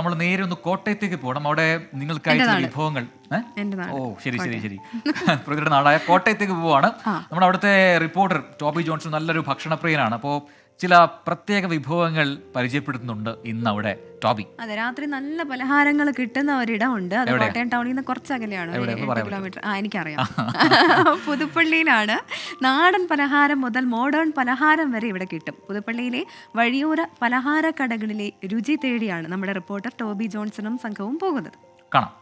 നമ്മൾ നേരെ ഒന്ന് കോട്ടയത്തേക്ക് പോകണം. അവിടെ നിങ്ങൾക്കായിട്ടുള്ള വിഭവങ്ങൾ. ഓ ശരി ശരി ശരി പ്രകൃതിയുടെ നാടായ കോട്ടയത്തേക്ക് പോവാണ്. നമ്മുടെ അവിടുത്തെ റിപ്പോർട്ടർ ടോബി ജോൺസൺ നല്ലൊരു ഭക്ഷണപ്രിയനാണ്. അപ്പോൾ ചില പ്രത്യേക വിഭവങ്ങൾ പരിചയപ്പെടുത്തുന്നുണ്ട് ഇന്ന് അവിടെ ടോബി. അതെ, രാത്രി നല്ല പലഹാരങ്ങൾ കിട്ടുന്ന ഒരിടമുണ്ട്. അത് കോട്ടയം ടൗണിൽ നിന്ന് കുറച്ച് അകലെയാണ്, 8 കിലോമീറ്റർ. എനിക്കറിയാം. പുതുപ്പള്ളിയിലാണ്. നാടൻ പലഹാരം മുതൽ മോഡേൺ പലഹാരം വരെ ഇവിടെ കിട്ടും. പുതുപ്പള്ളിയിലെ വഴിയോര പലഹാര കടകളിലെ രുചി തേടിയാണ് നമ്മുടെ റിപ്പോർട്ടർ ടോബി ജോൺസണും സംഘവും പോകുന്നത്. കാണാം.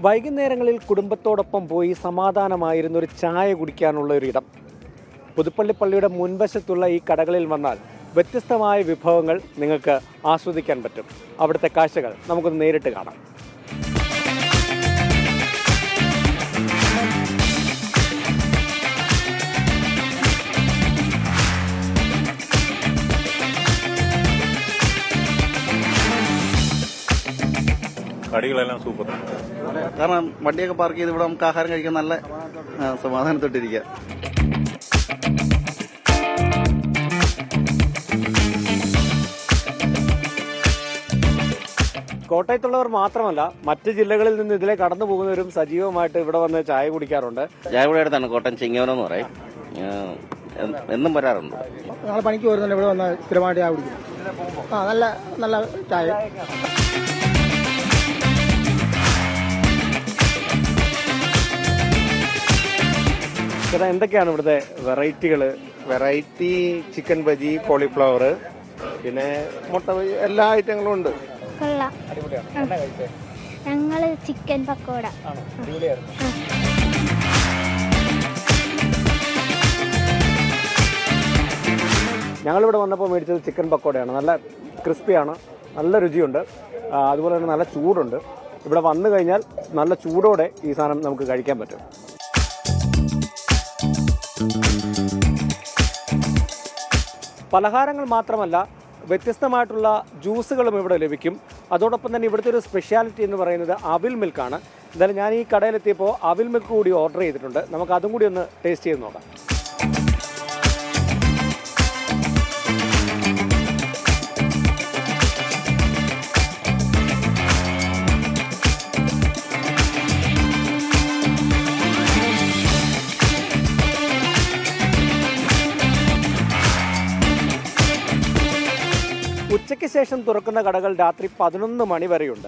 വൈകുന്നേരങ്ങളിൽ കുടുംബത്തോടൊപ്പം പോയി സമാധാനമായിരുന്നൊരു ചായ കുടിക്കാനുള്ള ഒരിടം. പുതുപ്പള്ളി പള്ളിയുടെ മുൻവശത്തുള്ള ഈ കടകളിൽ വന്നാൽ വ്യത്യസ്തമായ വിഭവങ്ങൾ നിങ്ങൾക്ക് ആസ്വദിക്കാൻ പറ്റും. അവിടുത്തെ കാഴ്ചകൾ നമുക്കൊന്ന് നേരിട്ട് കാണാം. കടികളെല്ലാം സൂപ്പർ. കാരണം വണ്ടിയൊക്കെ പാർക്ക് ചെയ്ത് ഇവിടെ നമുക്ക് ആഹാരം കഴിക്കാൻ നല്ല സമാധാനത്തോട്ടിരിക്കുക. കോട്ടയത്തുള്ളവർ മാത്രമല്ല, മറ്റ് ജില്ലകളിൽ നിന്ന് ഇതിലെ കടന്നു പോകുന്നവരും സജീവമായിട്ട് ഇവിടെ വന്ന് ചായ കുടിക്കാറുണ്ട്. ചായയുടെ അടുത്താണ് കോട്ടയം ചിങ്ങവനം എന്ന് പറയും. എന്നും വരാറുണ്ട്. ഞങ്ങൾ പണിക്ക് വരുന്നുണ്ട്, ഇവിടെ വന്ന് സ്ഥിരമായിട്ട് ചായ കുടിക്കും. നല്ല നല്ല ചായ. ചേട്ടാ, എന്തൊക്കെയാണ് ഇവിടുത്തെ വെറൈറ്റികൾ? വെറൈറ്റി ചിക്കൻ ബജി, കോളിഫ്ലവർ, പിന്നെ മുട്ട ബജി, എല്ലാ ഐറ്റങ്ങളും ഉണ്ട്. ഞങ്ങള് ചിക്കൻ പക്കോട. ഞങ്ങളിവിടെ വന്നപ്പോൾ മേടിച്ചത് ചിക്കൻ പക്കോടയാണ്. നല്ല ക്രിസ്പിയാണ്, നല്ല രുചിയുണ്ട്, അതുപോലെ തന്നെ നല്ല ചൂടുണ്ട്. ഇവിടെ വന്നു കഴിഞ്ഞാൽ നല്ല ചൂടോടെ ഈ സാധനം നമുക്ക് കഴിക്കാൻ പറ്റും. പലഹാരങ്ങൾ മാത്രമല്ല, വ്യത്യസ്തമായിട്ടുള്ള ജ്യൂസുകളും ഇവിടെ ലഭിക്കും. അതോടൊപ്പം തന്നെ ഇവിടുത്തെ ഒരു സ്പെഷ്യാലിറ്റി എന്ന് പറയുന്നത് അവിൽ മിൽക്കാണ്. എന്തായാലും ഞാൻ ഈ കടയിലെത്തിയപ്പോൾ അവിൽ മിൽക്ക് കൂടി ഓർഡർ ചെയ്തിട്ടുണ്ട്. നമുക്ക് അതും കൂടി ഒന്ന് ടേസ്റ്റ് ചെയ്ത് നോക്കാം. ഉച്ചയ്ക്ക് ശേഷം തുറക്കുന്ന കടകൾ രാത്രി 11 മണി വരെയുണ്ട്.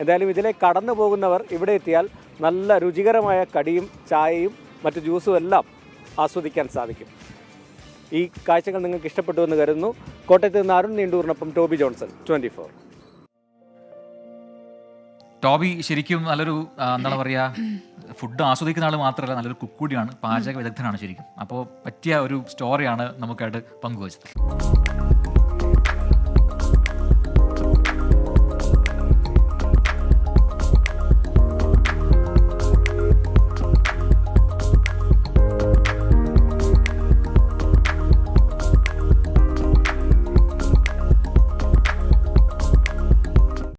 എന്തായാലും ഇതിലെ കടന്നു പോകുന്നവർ ഇവിടെ എത്തിയാൽ നല്ല രുചികരമായ കടിയും ചായയും മറ്റു ജ്യൂസും എല്ലാം ആസ്വദിക്കാൻ സാധിക്കും. ഈ കാഴ്ചകൾ നിങ്ങൾക്ക് ഇഷ്ടപ്പെട്ടു എന്ന് കരുതുന്നു. കോട്ടയത്ത് നിന്ന് അരുൺ നീണ്ടൂറിനൊപ്പം ടോബി ജോൺസൺ, 24. ടോബി ശരിക്കും നല്ലൊരു എന്താണ് പറയുക, ഫുഡ് ആസ്വദിക്കുന്ന ആൾ മാത്രമല്ല, നല്ലൊരു കുക്ക് കൂടിയാണ്, പാചക വിദഗ്ധനാണ് ശരിക്കും. അപ്പോൾ പറ്റിയ ഒരു സ്റ്റോറിയാണ് നമുക്കായിട്ട് പങ്കുവച്ചത്.